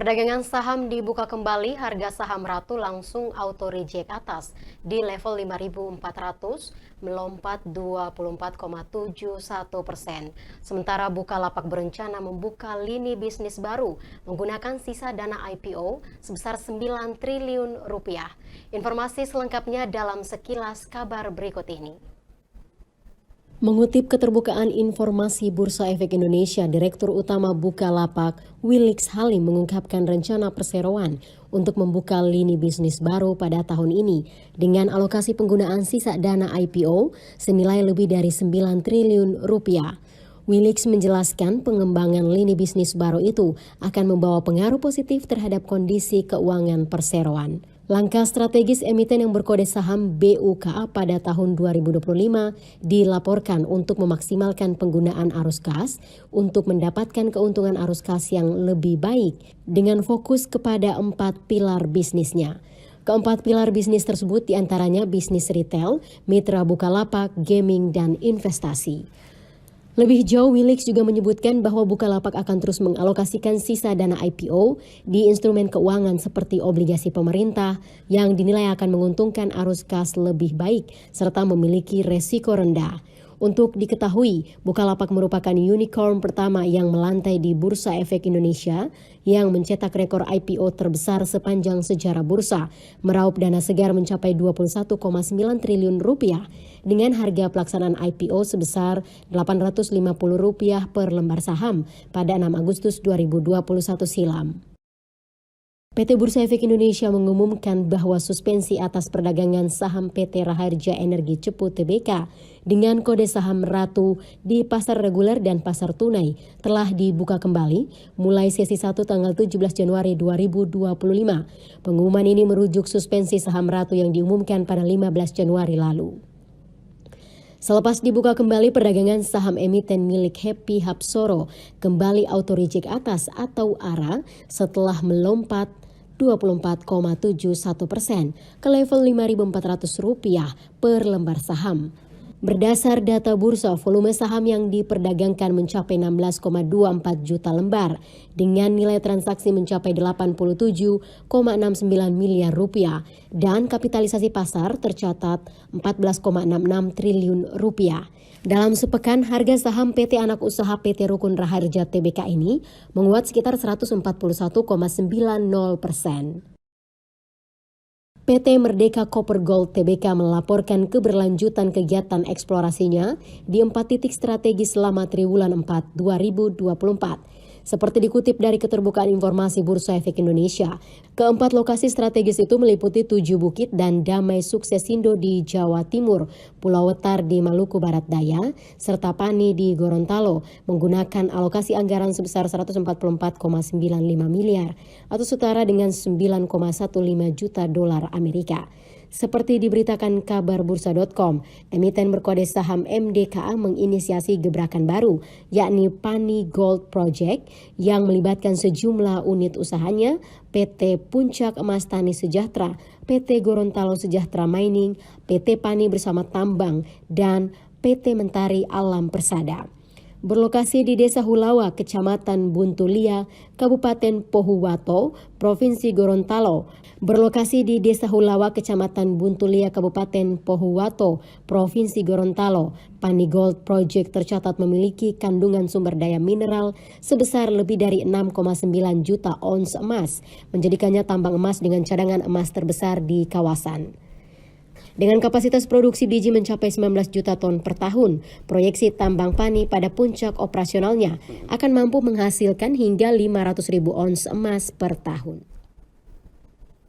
Perdagangan saham dibuka kembali, harga saham Ratu langsung auto reject atas di level 5.400 melompat 24,71%. Sementara Bukalapak berencana membuka lini bisnis baru menggunakan sisa dana IPO sebesar 9 triliun rupiah. Informasi selengkapnya dalam sekilas kabar berikut ini. Mengutip keterbukaan informasi Bursa Efek Indonesia, Direktur Utama Bukalapak, Willix Halim mengungkapkan rencana perseroan untuk membuka lini bisnis baru pada tahun ini dengan alokasi penggunaan sisa dana IPO senilai lebih dari 9 triliun rupiah. Willix menjelaskan pengembangan lini bisnis baru itu akan membawa pengaruh positif terhadap kondisi keuangan perseroan. Langkah strategis emiten yang berkode saham BUKA pada tahun 2025 dilaporkan untuk memaksimalkan penggunaan arus kas untuk mendapatkan keuntungan arus kas yang lebih baik dengan fokus kepada 4 pilar bisnisnya. Keempat pilar bisnis tersebut diantaranya bisnis retail, mitra Bukalapak, gaming, dan investasi. Lebih jauh, Willix juga menyebutkan bahwa Bukalapak akan terus mengalokasikan sisa dana IPO di instrumen keuangan seperti obligasi pemerintah yang dinilai akan menguntungkan arus kas lebih baik serta memiliki resiko rendah. Untuk diketahui, Bukalapak merupakan unicorn pertama yang melantai di Bursa Efek Indonesia yang mencetak rekor IPO terbesar sepanjang sejarah bursa, meraup dana segar mencapai 21,9 triliun rupiah dengan harga pelaksanaan IPO sebesar Rp850 per lembar saham pada 6 Agustus 2021 silam. PT Bursa Efek Indonesia mengumumkan bahwa suspensi atas perdagangan saham PT Raharja Energi Cepu Tbk dengan kode saham Ratu di pasar reguler dan pasar tunai telah dibuka kembali mulai sesi 1 tanggal 17 Januari 2025. Pengumuman ini merujuk suspensi saham Ratu yang diumumkan pada 15 Januari lalu. Selepas dibuka kembali, perdagangan saham emiten milik Happy Hapsoro kembali auto reject atas atau ARA setelah melompat 24,71% ke level Rp5.400 per lembar saham. Berdasar data bursa, volume saham yang diperdagangkan mencapai 16,24 juta lembar dengan nilai transaksi mencapai 87,69 miliar rupiah dan kapitalisasi pasar tercatat 14,66 triliun rupiah. Dalam sepekan, harga saham PT Anak Usaha PT Rukun Raharja Tbk ini menguat sekitar 141,90%. PT Merdeka Copper Gold Tbk melaporkan keberlanjutan kegiatan eksplorasinya di 4 titik strategis selama triwulan 4 2024. Seperti dikutip dari keterbukaan informasi Bursa Efek Indonesia, keempat lokasi strategis itu meliputi 7 bukit dan Damai Suksesindo di Jawa Timur, Pulau Wetar di Maluku Barat Daya, serta Pani di Gorontalo menggunakan alokasi anggaran sebesar 144,95 miliar atau setara dengan 9,15 juta dolar Amerika. Seperti diberitakan kabar bursa.com, emiten berkode saham MDKA menginisiasi gebrakan baru, yakni Pani Gold Project yang melibatkan sejumlah unit usahanya, PT Puncak Emas Tani Sejahtera, PT Gorontalo Sejahtera Mining, PT Pani Bersama Tambang, dan PT Mentari Alam Persada. Berlokasi di Desa Hulawa, Kecamatan Buntulia, Kabupaten Pohuwato, Provinsi Gorontalo. Berlokasi di Desa Hulawa, Kecamatan Buntulia, Kabupaten Pohuwato, Provinsi Gorontalo, Pani Gold Project tercatat memiliki kandungan sumber daya mineral sebesar lebih dari 6,9 juta ons emas, menjadikannya tambang emas dengan cadangan emas terbesar di kawasan. Dengan kapasitas produksi biji mencapai 19 juta ton per tahun, proyeksi tambang Pani pada puncak operasionalnya akan mampu menghasilkan hingga 500.000 ons emas per tahun.